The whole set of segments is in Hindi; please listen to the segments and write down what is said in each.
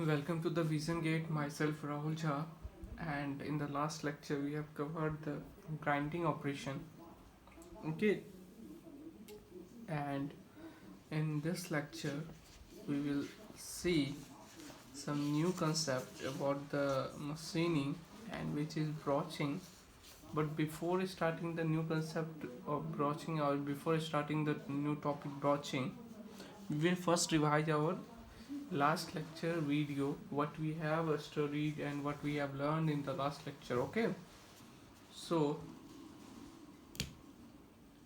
Welcome to the Vision Gate. Myself Rahul Jha, and in the last lecture we have covered the grinding operation. Okay, and in this lecture we will see some new concept about the machining and which is broaching. But before starting the new concept of broaching or before starting the new topic broaching, we will first revise our last lecture video, what we have studied and what we have learned in the last lecture. Okay, so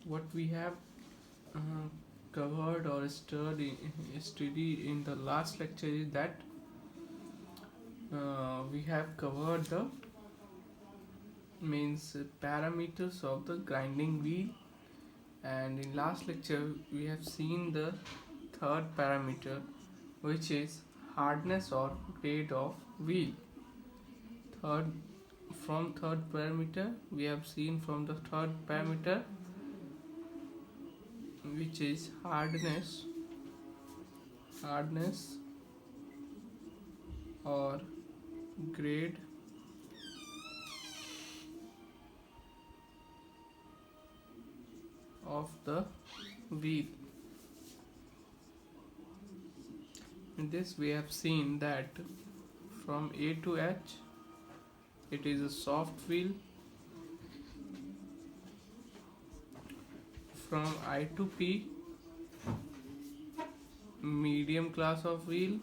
what we have uh, covered or studied in the last lecture is that we have covered the means parameters of the grinding wheel, and in last lecture we have seen the third parameter, which is hardness or grade of wheel. Third, from third parameter we have seen from the third parameter, which is hardness or grade of the wheel. In this we have seen that from A to H it is a soft wheel, from I to P medium class of wheel,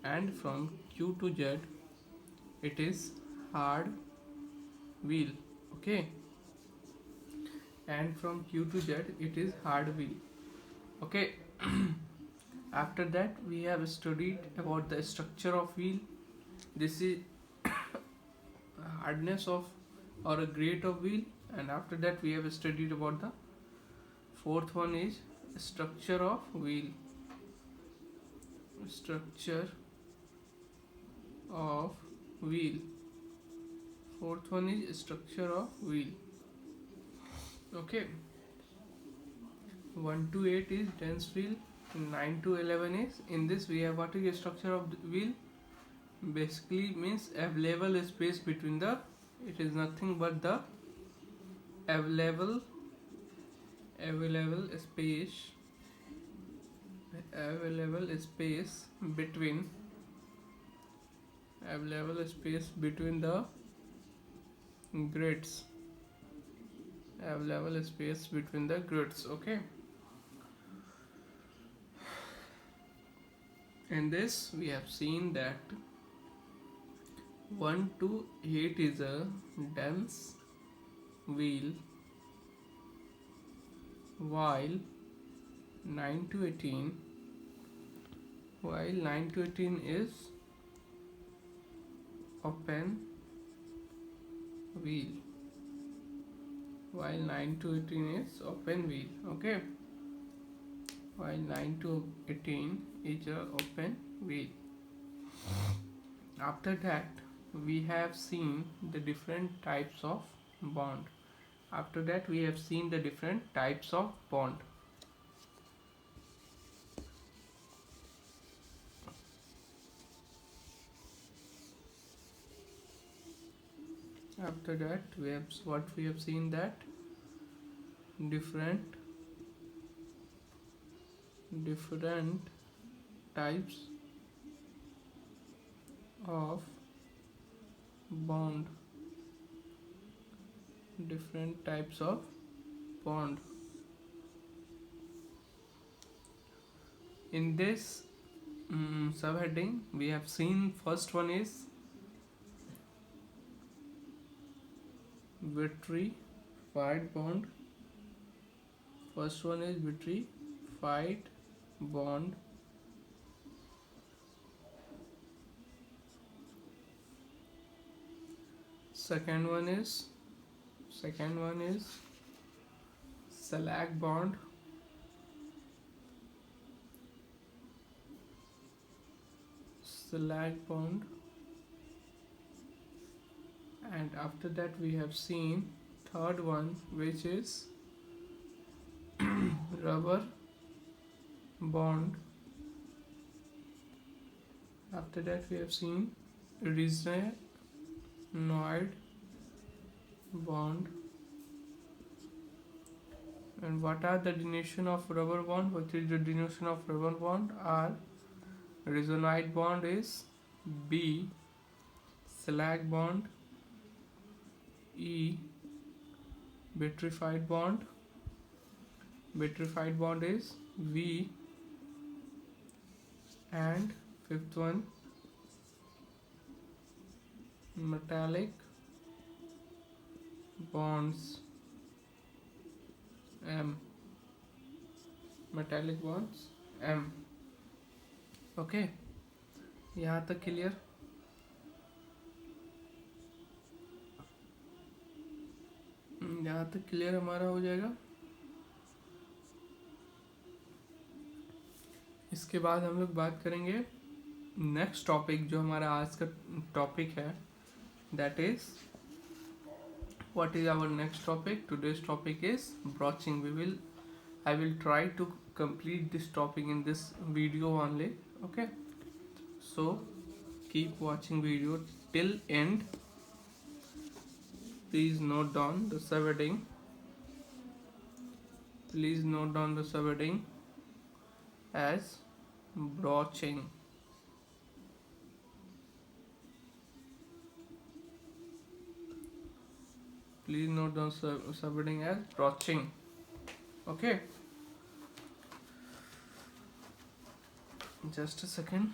and from Q to Z it is hard wheel. Okay, and from Q to Z it is hard wheel. Okay, after that we have studied about the structure of wheel. This is hardness of or a grade of wheel, and after that we have studied about the fourth one is structure of wheel. Structure of wheel. Fourth one is structure of wheel. Okay, 1 to 8 is dense wheel, 9 to 11 is, in this we have what is the structure of the wheel. Basically means available space between the, it is nothing but the available space between the grids. Available space between the grids. Okay, in this we have seen that 1 to 8 is a dense wheel, while 9 to 18 is open wheel. While 9 to 18 is open wheel. Okay, while 9 to 18 is a open wheel. After that we have seen the different types of bond. After that we have seen the different types of bond. After that we have seen that different types of bond. Different types of bond. In this subheading we have seen first one is vitrified bond. First one is vitrified bond. Second one is slag bond. And after that we have seen third one, which is rubber bond. After that we have seen resonant bond. And what are the denotation of rubber bond? What is the denotation of rubber bond? R. Resonant bond is B. Slag bond E. Vitrified bond. Vitrified bond is V. And fifth one, metallic bonds M. Metallic bonds M. Okay, यहाँ तक क्लियर? यहाँ तक क्लियर हमारा हो जाएगा। इसके बाद हम लोग बात करेंगे नेक्स्ट टॉपिक, जो हमारा आज का टॉपिक है, that is what is our next topic? Today's topic is broaching. I will try to complete this topic in this video only. Okay, so keep watching video till end. Please note down the subheading. Please note down the subheading as broaching. Please note down subheading as broaching. Okay, just a second.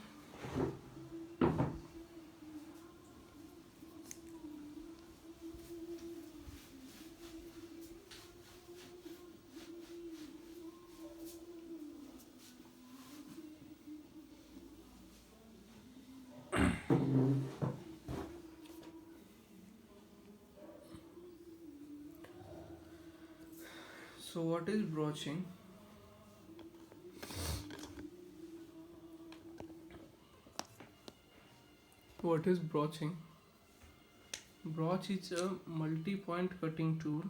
So what is broaching? What is broaching? Broach is a multi-point cutting tool.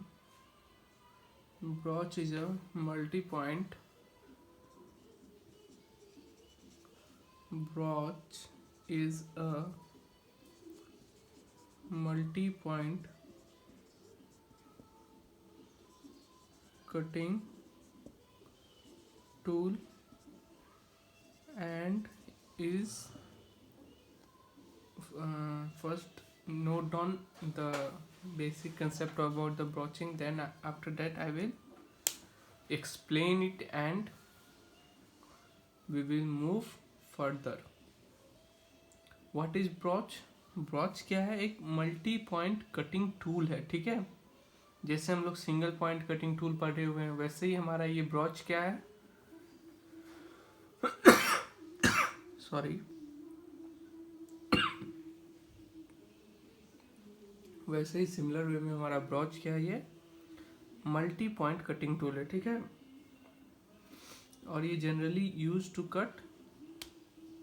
Broach is a multi-point. Broach is a multi-point cutting tool and is first note down the basic concept about the broaching, then after that I will explain it and we will move further. What is broach? Brooch क्या है? एक मल्टी पॉइंट कटिंग टूल है, ठीक है। जैसे हम लोग सिंगल पॉइंट कटिंग टूल पढ़े हुए हैं, वैसे ही हमारा ये ब्रॉच क्या है सॉरी वैसे ही सिमिलर वे में हमारा ब्रॉच क्या है, ये मल्टी पॉइंट कटिंग टूल है, ठीक है। और ये generally use to cut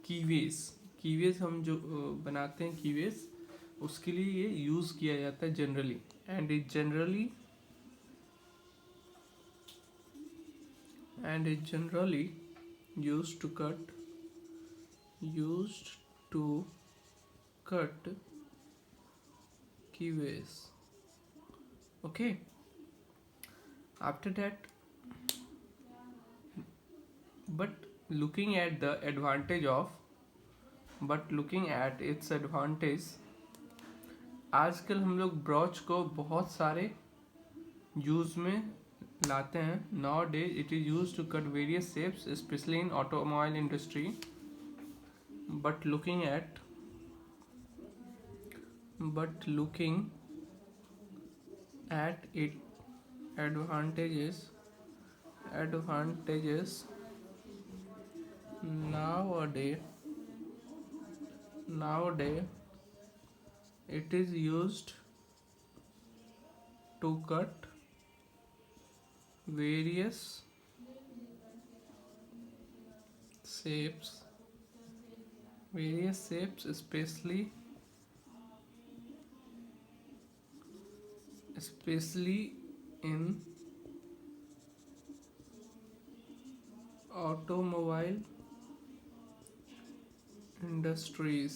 keyways हम जो बनाते हैं कीवेज, उसके लिए ये यूज किया जाता है generally. And it generally used to cut keyways. Okay, after that, looking at its advantage, आजकल हम लोग ब्रॉच को बहुत सारे यूज में लाते हैं। Nowadays it is used to cut various shapes, especially in automobile industry. But looking at its advantages nowadays it is used to cut various shapes, especially in automobile industries.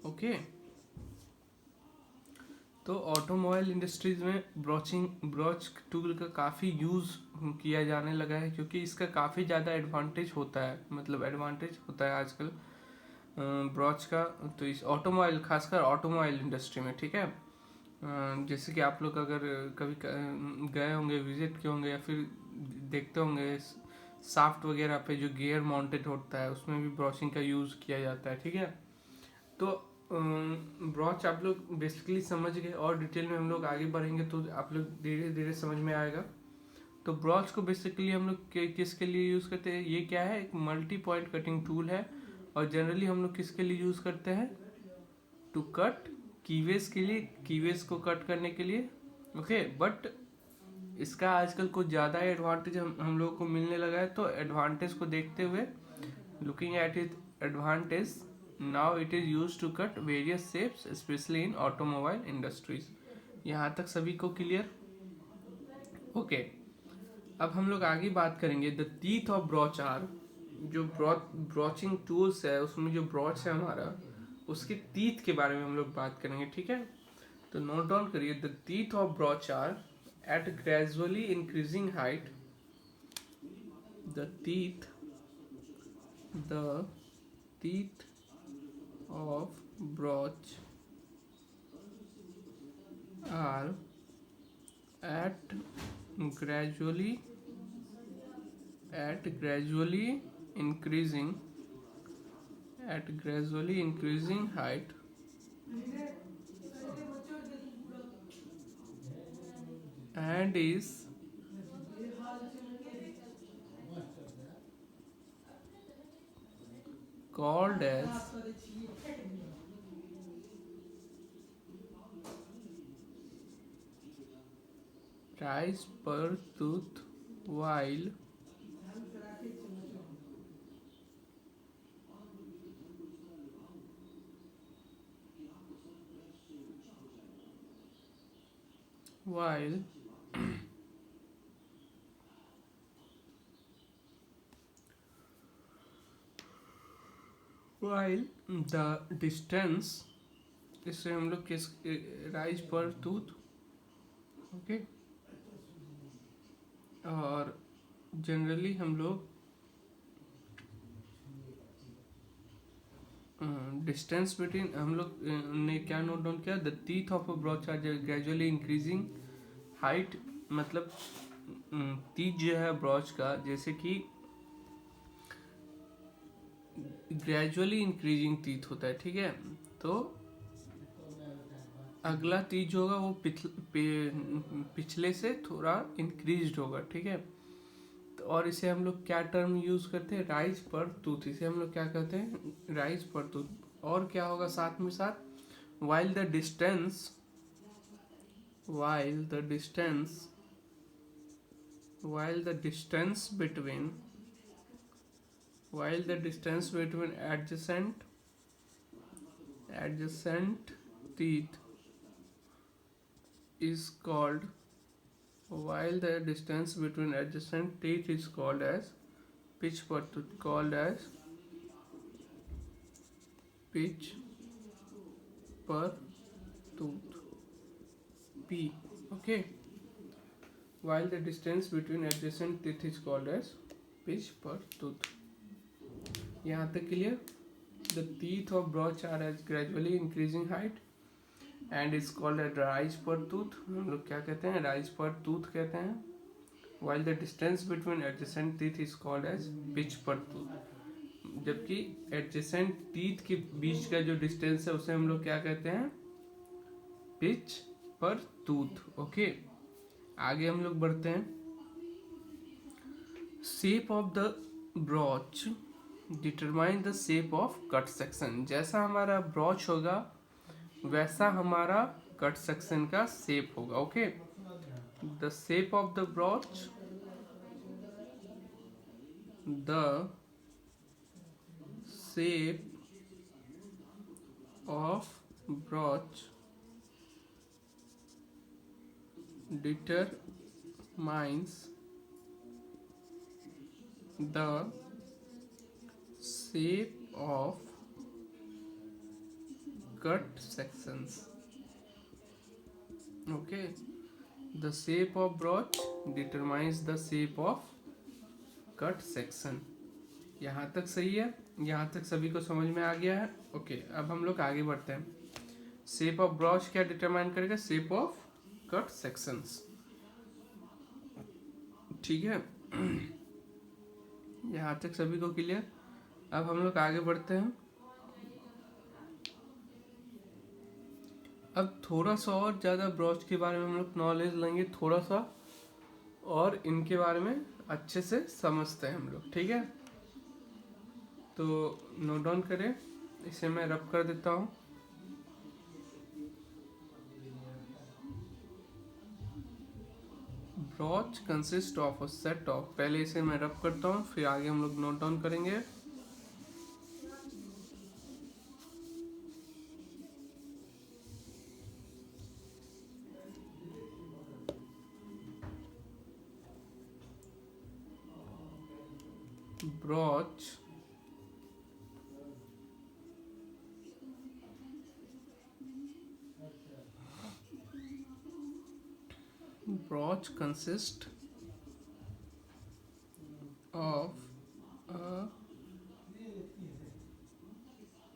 Okay, तो ऑटोमोबाइल इंडस्ट्रीज में ब्रॉच टूल का काफ़ी यूज़ किया जाने लगा है, क्योंकि इसका काफ़ी ज़्यादा एडवांटेज होता है, मतलब एडवांटेज होता है आजकल ब्रॉच का। तो इस ऑटोमोबाइल, खासकर ऑटोमोबाइल इंडस्ट्री में, ठीक है। जैसे कि आप लोग अगर कभी गए होंगे, विजिट किए होंगे, या फिर देखते होंगे साफ्ट वगैरह पे जो गियर माउंटेड होता है, उसमें भी ब्रॉचिंग का यूज़ किया जाता है, ठीक है। तो ब्रॉच आप लोग बेसिकली समझ गए, और डिटेल में हम लोग आगे बढ़ेंगे तो आप लोग धीरे धीरे समझ में आएगा। तो ब्रॉच को बेसिकली हम लोग किसके लिए यूज़ करते हैं, ये क्या है, एक मल्टी पॉइंट कटिंग टूल है, और जनरली हम लोग किसके लिए यूज़ करते हैं, टू कट कीवेज के लिए, कीवेज को कट करने के लिए। ओके, बट इसका आजकल कुछ ज़्यादा एडवांटेज हम लोगों को मिलने लगा है। तो एडवांटेज को देखते हुए, looking at it advantage, now it is use to cut various shapes specially in automobile industries. यहाँ तक सभी को क्लियर? ओके, अब हम लोग आगे बात करेंगे the teeth of broach are, जो ब्रॉचिंग टूल्स है उसमें जो ब्रॉच है हमारा, उसके टीथ के बारे में हम लोग बात करेंगे, ठीक है। तो नोट डाउन करिए, the teeth of broach are at gradually increasing height, the teeth the teeth of brooch are at gradually gradually increasing height and is called as rise per tooth, while the distance, इससे हम लोग किस, राइज पर टूथ, ओके। और जनरली हम लोग डिस्टेंस बिटवीन, हम लोग ने क्या नोट डाउन किया, the teeth of a broach are gradually increasing height, मतलब टीथ जो है ब्रॉच का, जैसे कि ग्रेजुअली इंक्रीजिंग टीथ होता है, ठीक है। तो अगला टीथ जो होगा वो पिछले से थोड़ा इंक्रीज होगा, ठीक है। तो और इसे हम लोग क्या टर्म यूज करते हैं, राइज पर टूथ, इसे हम लोग क्या कहते हैं, राइज पर टूथ। और क्या होगा साथ में साथ, while the distance while the distance while the distance between adjacent teeth is called while the distance between adjacent teeth is called as pitch per tooth, called as pitch per tooth, p, okay. While the distance between adjacent teeth is called as pitch per tooth. यहाँ तक clear? The teeth of broach are as gradually increasing height and is called a rise per tooth. हम लोग क्या कहते हैं, rise per tooth कहते हैं. While the distance between adjacent teeth is called as pitch per tooth. जबकि adjacent teeth के बीच का जो distance है उसे हम लोग क्या कहते हैं, pitch per tooth. Okay. आगे हम लोग बढ़ते हैं. Shape of the broach determine the shape of cut section. जैसा हमारा ब्रॉच होगा वैसा हमारा कट सेक्शन का शेप होगा, okay. The shape of the brooch, the shape of brooch determines the shape of cut sections. Okay, the shape of broach determines the shape of cut section. यहाँ तक सही है, यहाँ तक सभी को समझ में आ गया है। ओके, अब हम लोग आगे बढ़ते हैं। शेप ऑफ ब्रॉच क्या डिटरमाइन करेगा? Shape of cut sections. ठीक है, यहाँ तक सभी को क्लियर। अब हम लोग आगे बढ़ते हैं। अब थोड़ा सा और ज़्यादा ब्रॉच के बारे में हम लोग नॉलेज लेंगे, थोड़ा सा और इनके बारे में अच्छे से समझते हैं हम लोग। ठीक है, तो नोट डाउन करें, इसे मैं रब कर देता हूँ। Brooch consist of a set of, पहले इसे मैं रब करता हूँ, फिर आगे हम लोग नोट डाउन करेंगे। Brooch consists of a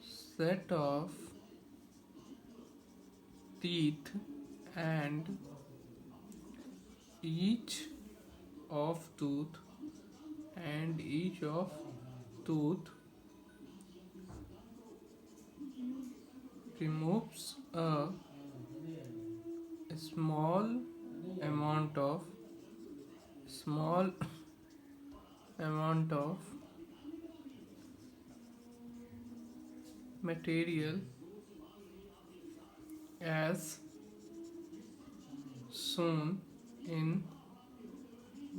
set of teeth and each of tooth removes a small amount of material as shown in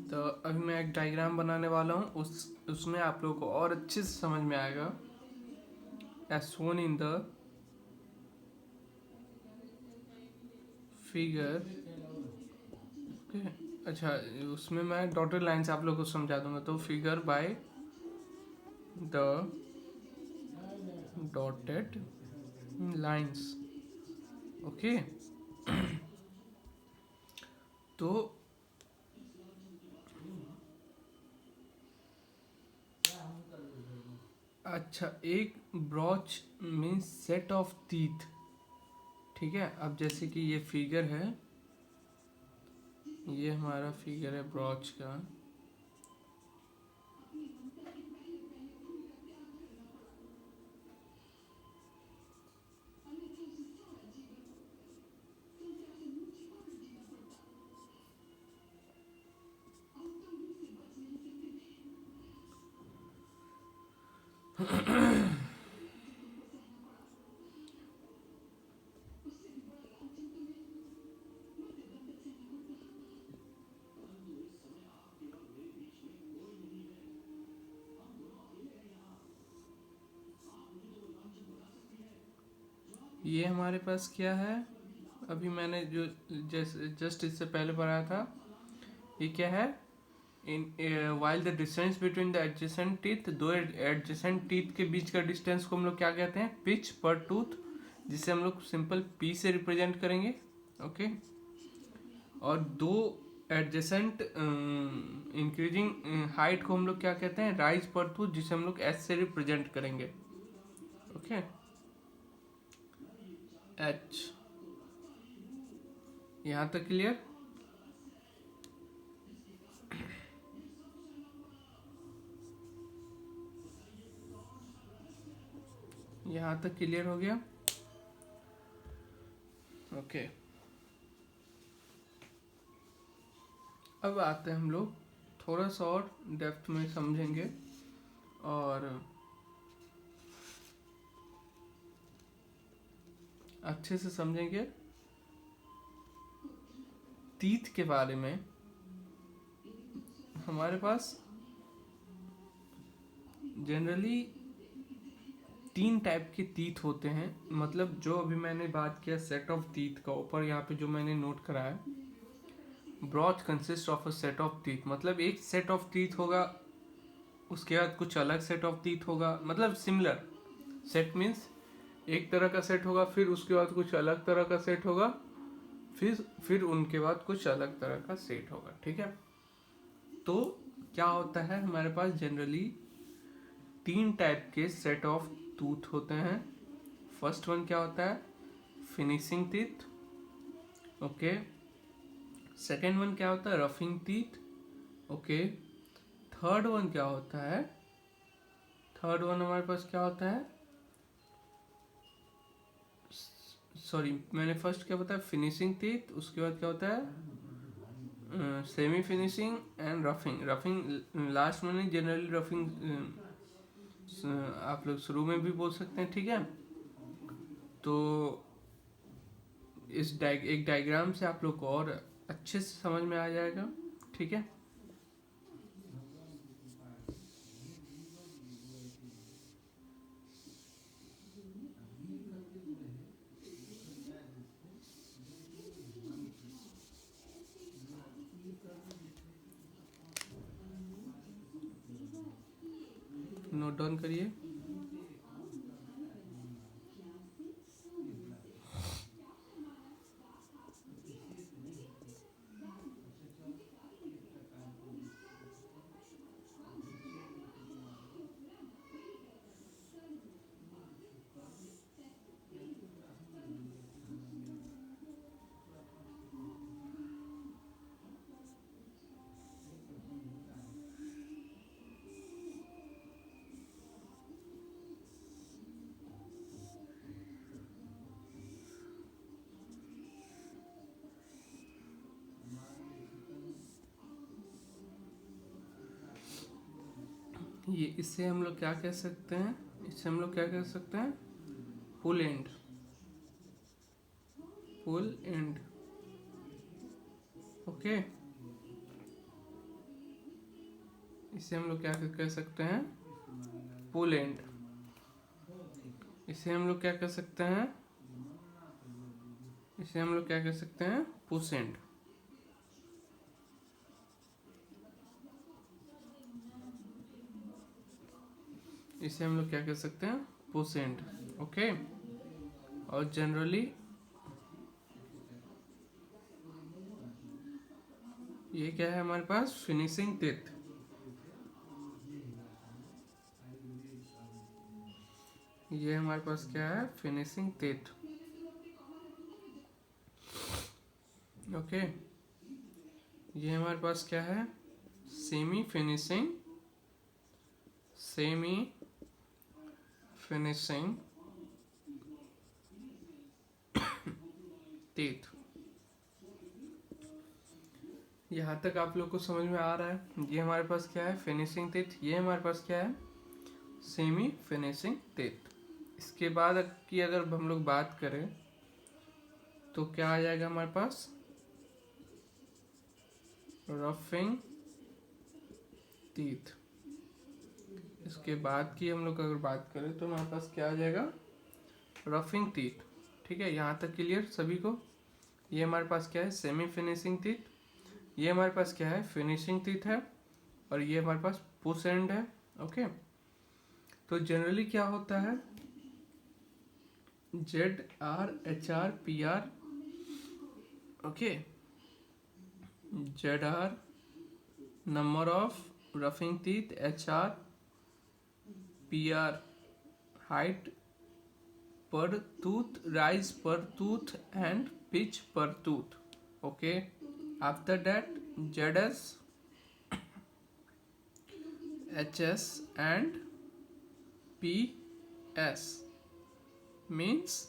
the, अभी मैं एक डायग्राम बनाने वाला हूँ, उसमें आप लोगों को और अच्छे से समझ में आएगा। as shown in the figure। okay, अच्छा, उसमें मैं डॉटेड लाइन से आप लोगों को समझा दूंगा। तो figure by the dotted lines. Okay, तो अच्छा, एक brooch means set of teeth. ठीक है, अब जैसे कि ये फिगर है, ये हमारा फिगर है ब्रॉच का। ये हमारे पास क्या है? अभी मैंने जो जस्ट इससे पहले पढ़ाया था, ये क्या है? In while the distance between the adjacent teeth, दो एडजेसेंट टीथ के बीच का डिस्टेंस को हम लोग क्या कहते हैं? पिच पर टूथ, जिसे हम लोग सिंपल पी से रिप्रेजेंट करेंगे। ओके, और दो एडजेसेंट इंक्रीजिंग हाइट को हम लोग क्या कहते हैं? राइज पर टूथ, जिसे हम लोग एस से रिप्रेजेंट करेंगे। Okay, H. यहाँ तक क्लियर? यहाँ तक क्लियर हो गया? ओके, अब आते हैं हम लोग थोड़ा सा और डेप्थ में समझेंगे और अच्छे से समझेंगे टीथ के बारे में। हमारे पास जनरली 3 टाइप के टीथ होते हैं। मतलब जो अभी मैंने बात किया सेट ऑफ टीथ का, ऊपर यहाँ पे जो मैंने नोट करा है, brooch consist of a set of teeth, मतलब एक सेट ऑफ टीथ होगा, उसके बाद कुछ अलग सेट ऑफ टीथ होगा, मतलब सिमिलर। सेट मीन्स एक तरह का सेट होगा, फिर उसके बाद कुछ अलग तरह का सेट होगा, फिर उनके बाद कुछ अलग तरह का सेट होगा, ठीक है। तो क्या होता है, हमारे पास जनरली 3 टाइप के सेट ऑफ टूथ होते हैं। फर्स्ट वन क्या होता है, finishing teeth, okay. Second one क्या होता है, roughing teeth, okay. Third one क्या होता है, थर्ड वन हमारे पास क्या होता है, सॉरी मैंने फर्स्ट क्या बताया, फिनिशिंग टीथ, उसके बाद क्या होता है semi finishing and roughing. Roughing last में नहीं, जनरली रफिंग आप लोग शुरू में भी बोल सकते हैं, ठीक है। तो एक डायग्राम से आप लोग को और अच्छे से समझ में आ जाएगा, ठीक है। नोट डाउन करिए। ये इससे हम लोग क्या कह सकते हैं, इससे हम लोग क्या कह सकते हैं, pull and, pull and, okay. इसे हम लोग क्या कह सकते हैं, पुल एंड। इसे हम लोग क्या कह सकते हैं, इसे हम लोग क्या कह सकते हैं, पुश एंड। इसे हम लोग क्या कह सकते हैं, पुश एंड, ओके। और जनरली ये क्या है हमारे पास, फिनिशिंग टीथ। ये हमारे पास क्या है, फिनिशिंग टीथ, ओके। ये हमारे पास क्या है, semi finishing, semi finishing teeth. यहाँ तक आप लोग को समझ में आ रहा है। ये हमारे पास क्या है, फिनिशिंग टीथ। ये हमारे पास क्या है, सेमी फिनिशिंग टीथ। इसके बाद की अगर हम लोग बात करें तो क्या आ जाएगा हमारे पास, रफिंग टीथ। इसके बाद की हम लोग अगर बात करें तो हमारे पास क्या आ जाएगा, रफिंग टीथ, ठीक है। यहाँ तक क्लियर सभी को। ये हमारे पास क्या है, सेमी फिनिशिंग टीथ। ये हमारे पास क्या है, फिनिशिंग टीथ है। और ये हमारे पास पुश एंड है, ओके। तो जनरली क्या होता है, ZR HR PR, okay. ZR number of roughing teeth, HR PR height per tooth, rise per tooth and pitch per tooth, okay. After that ZS HS and PS means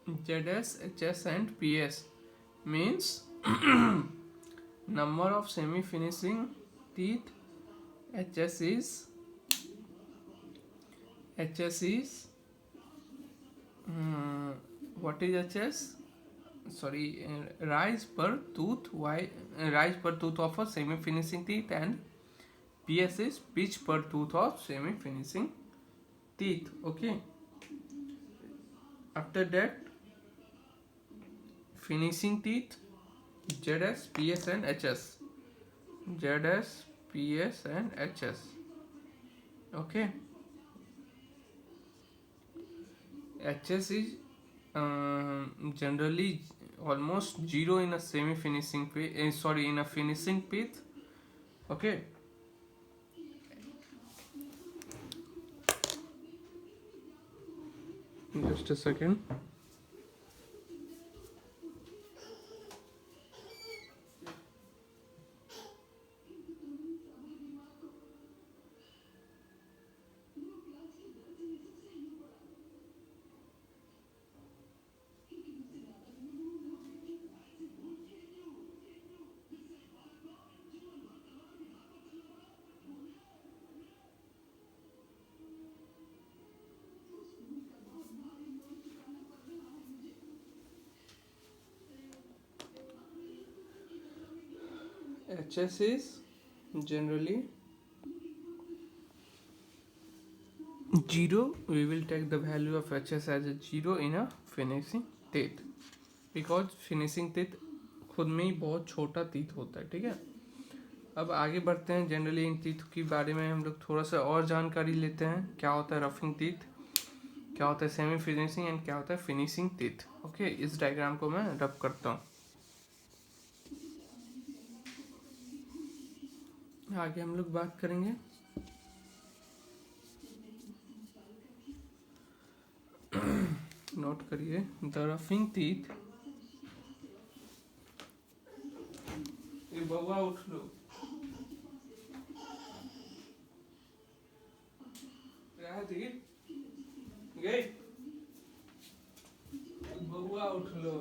ZS HS and PS means number of semi finishing teeth. HS is what is HS, sorry, rise per tooth, rise per tooth of a semi finishing teeth, and PS is pitch per tooth of semi finishing teeth, okay. After that finishing teeth, ZS PS and HS, ZS PS and HS, okay. HS is generally almost zero in a semi finishing in a finishing pith. Okay, just a second. HS is generally 0. We will take the value of HS as a 0 in a finishing teeth, because finishing teeth खुद में ही बहुत छोटा टीथ होता है. ठीक है, अब आगे बढ़ते हैं. जनरली इन टीथ के बारे में हम लोग थोड़ा सा और जानकारी लेते हैं. क्या होता है रफिंग टीथ, क्या होता है सेमी फिनिशिंग एंड क्या होता है फिनिशिंग टीथ. ओके, इस डायग्राम को मैं रब करता हूँ. आगे हम लोग बात करेंगे. नोट करिए, द रफिंग टीथ. ये बउआ उठ लो, गई बउआ उठ लो.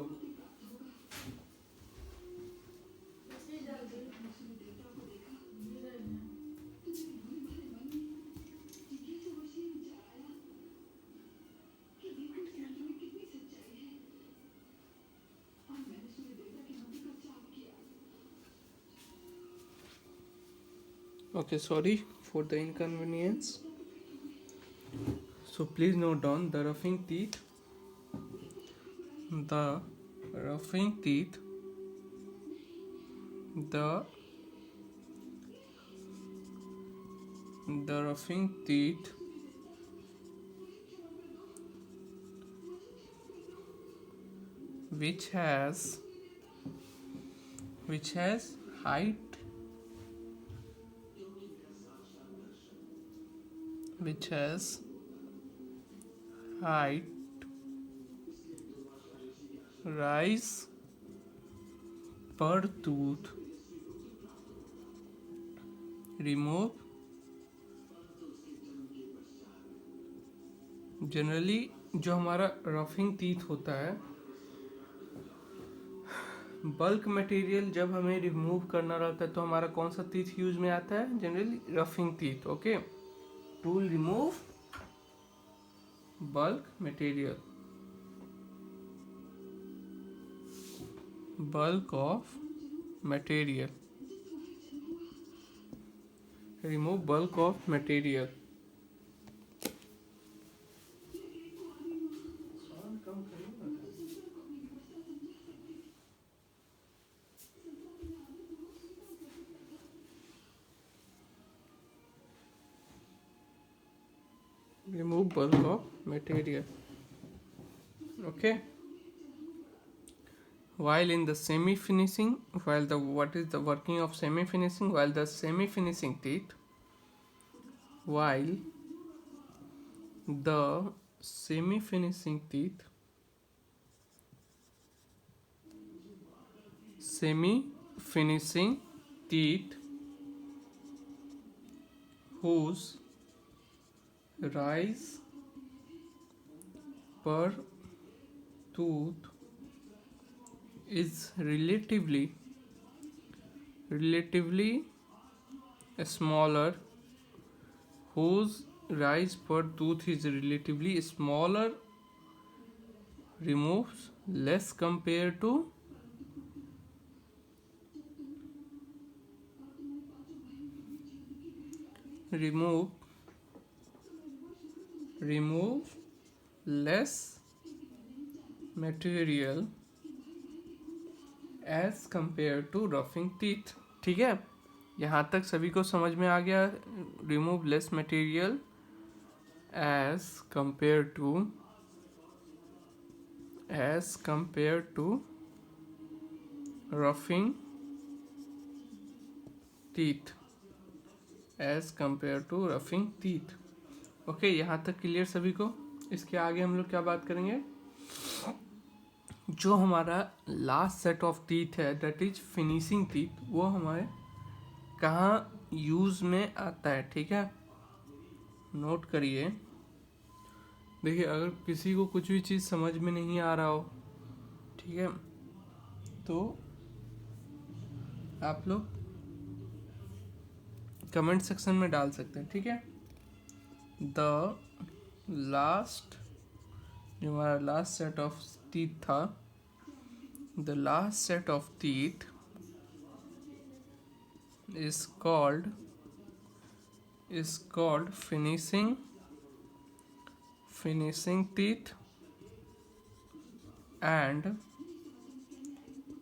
Okay, sorry for the inconvenience. So please note down the roughing teeth. The roughing teeth. The roughing teeth which has height, which has height, rise per tooth, remove. Generally जो हमारा रफिंग टीथ होता है, बल्क मटेरियल जब हमें रिमूव करना रहता है तो हमारा कौन सा टीथ यूज में आता है? Generally roughing teeth. Okay, to remove bulk material, bulk of material, remove bulk of material. Remove bulk of material. Okay, while in the semi finishing, what is the working of semi finishing? While the semi finishing teeth, while the semi finishing teeth, whose rise per tooth is relatively smaller, whose rise per tooth is relatively smaller, removes less compared to remove less material as compared to roughing teeth. ठीक है, यहाँ तक सभी को समझ में आ गया? Remove less material as compare to as compare to roughing teeth, as compare to roughing teeth. Okay, यहाँ तक क्लियर सभी को। इसके आगे हम लोग क्या बात करेंगे, जो हमारा लास्ट सेट ऑफ टीथ है दैट इज फिनिशिंग टीथ, वो हमारे कहाँ यूज में आता है। ठीक है, नोट करिए। देखिए, अगर किसी को कुछ भी चीज़ समझ में नहीं आ रहा हो, ठीक है, तो आप लोग कमेंट सेक्शन में डाल सकते हैं। ठीक है, द लास्ट, जो हमारा लास्ट सेट ऑफ टीथ था, the last set of teeth is called finishing teeth, and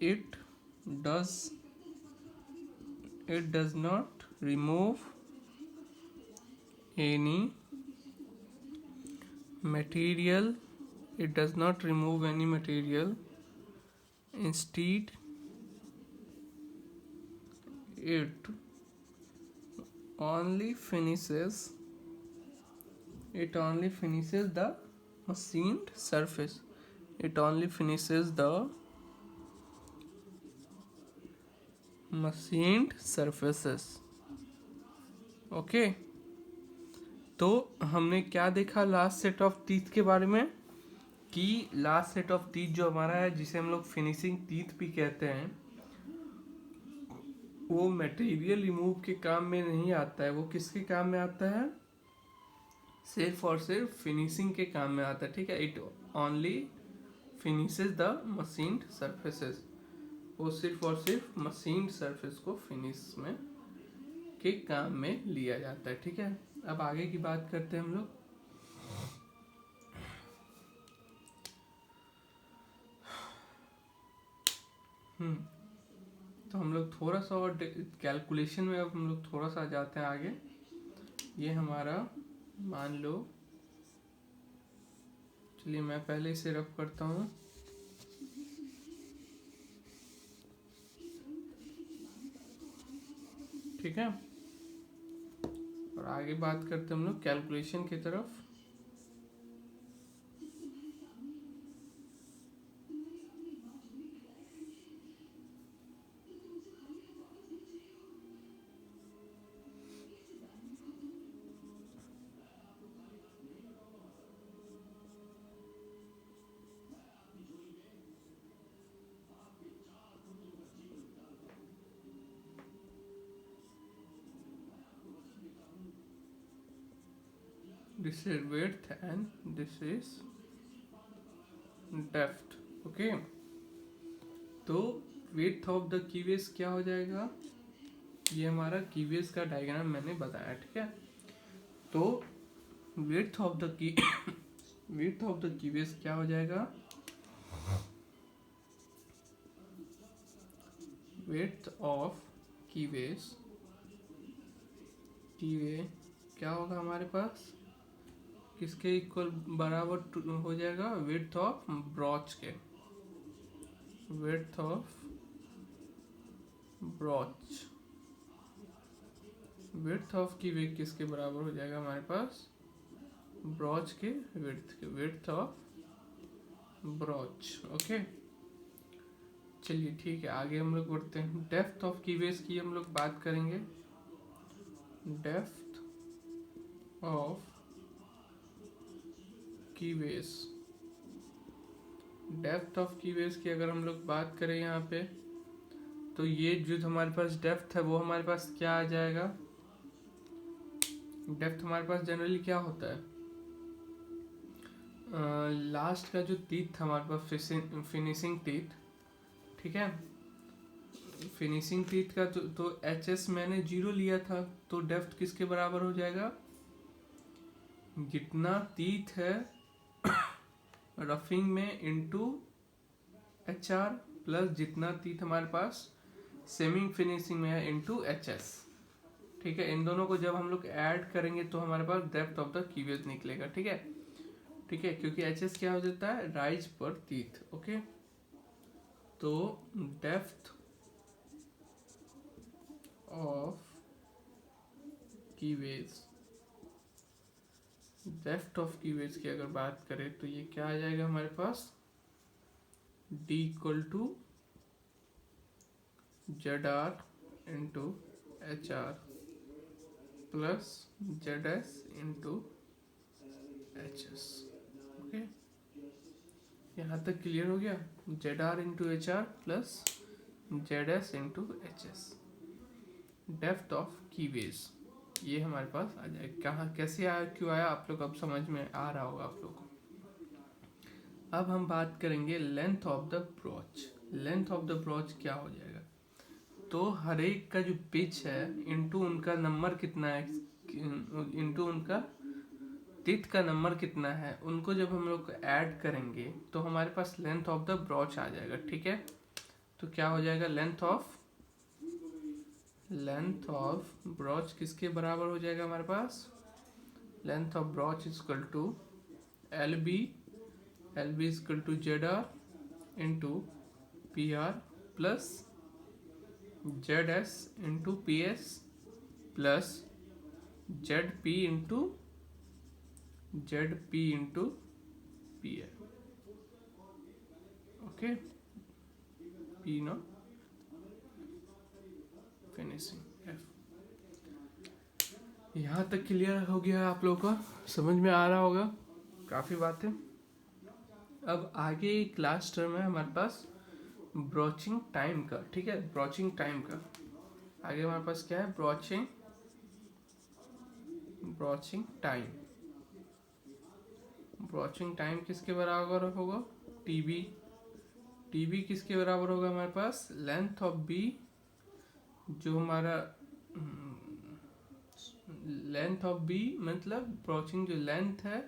it does not remove any material, it does not remove any material, instead it only finishes the machined surface, it only finishes the machined surfaces। Okay, तो हमने क्या देखा लास्ट सेट ऑफ टीथ के बारे में, कि लास्ट सेट ऑफ टीथ जो हमारा है, जिसे हम लोग फिनिशिंग टीथ भी कहते हैं, वो मटेरियल रिमूव के काम में नहीं आता है। वो किसके काम में आता है, सिर्फ और सिर्फ फिनिशिंग के काम में आता है। ठीक है, it only finishes the machined surfaces, वो सिर्फ और सिर्फ मशीन्ड सरफेस को फिनिश में के काम में लिया जाता है। ठीक है, अब आगे की बात करते हैं हम लोग। तो हम लोग थोड़ा सा और कैलकुलेशन में अब हम लोग थोड़ा सा जाते हैं आगे। ये हमारा मान लो, चलिए मैं पहले इसे रफ करता हूँ। ठीक है, और आगे बात करते हैं हम लोग कैलकुलेशन की तरफ। This is width and this is depth। Okay, तो width ऑफ द कीवेज क्या हो जाएगा, ये हमारा कीवेज का डायग्राम मैंने बताया। ठीक है, तो width ऑफ द कीवेज क्या हो जाएगा, width ऑफ कीवेज क्या होगा हमारे पास, किसके इक्वल बराबर हो जाएगा, विड्थ ऑफ ब्रॉच के, width of brooch, width of की वे किसके बराबर हो जाएगा हमारे पास, ब्रॉच के विड्थ ऑफ ब्रॉच। ओके, चलिए ठीक है, आगे हम लोग बढ़ते हैं। डेप्थ ऑफ कीवेज की हम लोग बात करेंगे। Depth of keyways, depth of keyways की अगर हम लोग बात करें यहाँ पे, तो ये जो हमारे पास डेप्थ है वो हमारे पास क्या आ जाएगा, डेप्थ हमारे पास जनरली क्या होता है, लास्ट का जो टीथ था हमारे पास फिनिशिंग टीथ। ठीक है, फिनिशिंग टीथ का तो एच एस मैंने 0 लिया था, तो डेप्थ किसके बराबर हो जाएगा, जितना टीथ है रफिंग में इनटू एच आर, प्लस जितना टीथ हमारे पास सेमी फिनिशिंग में है इनटू एच एस। ठीक है, इन दोनों को जब हम लोग ऐड करेंगे तो हमारे पास डेप्थ ऑफ द कीवेज निकलेगा। ठीक है, ठीक है, क्योंकि HS क्या हो जाता है, राइज पर टीथ। ओके, तो depth of keyways, depth of keyways की अगर बात करें तो ये क्या आ जाएगा हमारे पास, D equal to ZR into HR plus ZS into HS। Okay, यहाँ तक क्लियर हो गया। ZR into HR plus ZS into HS, depth of keyways, ये हमारे पास आ जाएगा। कहाँ कैसे आया, क्यों आया, आप लोग अब समझ में आ रहा होगा आप लोग को। अब हम बात करेंगे length of the brooch. Length of the brooch क्या हो जाएगा, तो हर एक का जो पिच है इनटू उनका नंबर कितना है, इनटू उनका टीथ का नंबर कितना है, उनको जब हम लोग ऐड करेंगे तो हमारे पास लेंथ ऑफ द ब्रॉच आ जाएगा। ठीक है, तो क्या हो जाएगा, लेंथ ऑफ ब्रॉच किसके बराबर हो जाएगा हमारे पास, length of broach is equal to LB is equal to ZR into PR plus ZS into PS plus ZP into PL। Okay, P no finishing F। यहाँ तक क्लियर हो गया, आप लोगों को समझ में आ रहा होगा काफ़ी बातें। अब आगे एक लास्ट टर्म है हमारे पास ब्रॉचिंग टाइम का। ठीक है, ब्रॉचिंग टाइम का आगे हमारे पास क्या है, ब्रॉचिंग टाइम। ब्रॉचिंग टाइम किसके बराबर होगा, TB किसके बराबर होगा हमारे पास, लेंथ ऑफ B, जो हमारा लेंथ ऑफ B मतलब ब्रॉचिंग जो लेंथ है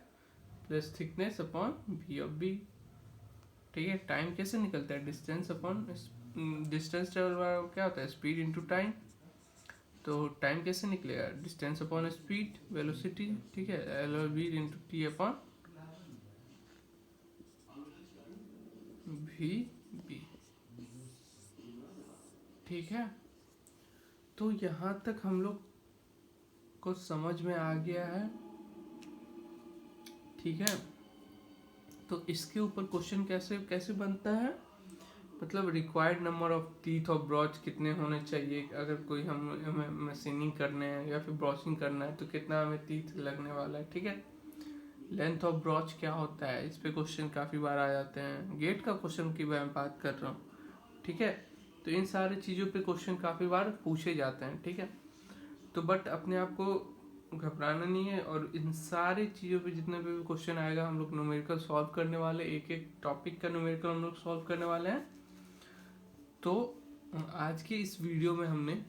plus thickness upon B of B। ठीक है, टाइम कैसे निकलता है, डिस्टेंस अपॉन डिस्टेंस ट्रेवल क्या होता है, स्पीड इनटू टाइम। तो टाइम कैसे निकलेगा, डिस्टेंस अपॉन स्पीड, वेलोसिटी। ठीक है, L/V into T upon VB। ठीक है, तो यहाँ तक हम लोग को समझ में आ गया है। ठीक है, तो इसके ऊपर क्वेश्चन कैसे बनता है, मतलब required number of teeth of brooch कितने होने चाहिए, अगर कोई हमें मशीनिंग करने हैं या फिर ब्रॉचिंग करना है तो कितना हमें टीथ लगने वाला है। ठीक है, लेंथ ऑफ ब्रॉच क्या होता है, इस पे क्वेश्चन काफ़ी बार आ जाते हैं। गेट का क्वेश्चन की मैं बात कर रहा हूँ। ठीक है, तो इन सारी चीज़ों पे क्वेश्चन काफ़ी बार पूछे जाते हैं। ठीक है, तो बट अपने आप को घबराना नहीं है, और इन सारी चीज़ों पे जितने भी क्वेश्चन आएगा हम लोग न्यूमेरिकल सॉल्व करने वाले, एक एक टॉपिक का न्यूमेरिकल हम लोग सॉल्व करने वाले हैं। तो आज के इस वीडियो में हमने,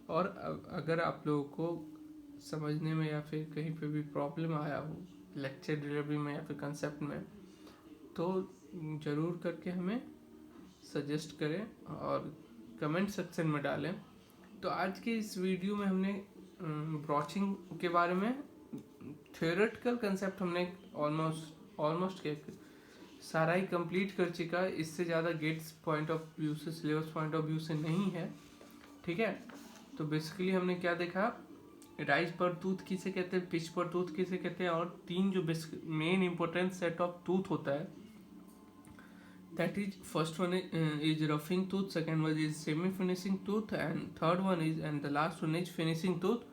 और अगर आप लोगों को समझने में या फिर कहीं पे भी प्रॉब्लम आया हो लेक्चर डिलीवरी में या फिर कंसेप्ट में, तो ज़रूर करके हमें सजेस्ट करें और कमेंट सेक्शन में डालें। तो आज के इस वीडियो में हमने ब्रॉचिंग के बारे में थ्योरेटिकल कंसेप्ट हमने ऑलमोस्ट सारा ही कंप्लीट कर चुका है। इससे ज़्यादा गेट्स पॉइंट ऑफ व्यू से, सिलेबस पॉइंट ऑफ व्यू से नहीं है। ठीक है, तो बेसिकली हमने क्या देखा, राइज पर टूथ किसे कहते हैं, पिच पर टूथ किसे कहते हैं, और तीन जो main important set of tooth होता है, that is first one is roughing tooth, second one is semi finishing tooth, and third one is and the last one is finishing tooth।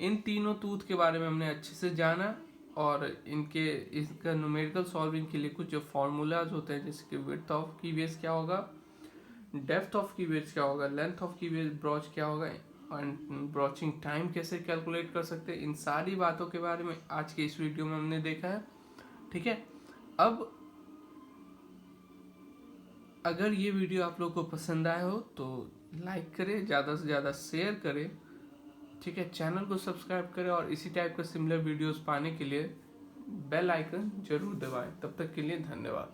इन तीनों टूथ के बारे में हमने अच्छे से जाना, और इसका न्यूमेरिकल सॉल्विंग के लिए कुछ जो फॉर्मूलाज होते हैं, जैसे कि विड्थ ऑफ कीवेज क्या होगा, डेप्थ ऑफ कीवेज क्या होगा, लेंथ ऑफ कीवेज ब्रॉच क्या होगा, एंड ब्रॉचिंग टाइम कैसे कैलकुलेट कर सकते हैं, इन सारी बातों के बारे में आज के इस वीडियो में हमने देखा है। ठीक है, अब अगर ये वीडियो आप लोग को पसंद आया हो तो लाइक करें, ज़्यादा से ज़्यादा शेयर करें। ठीक है, चैनल को सब्सक्राइब करें, और इसी टाइप का सिमिलर वीडियोस पाने के लिए बेल आइकन जरूर दबाएं। तब तक के लिए धन्यवाद।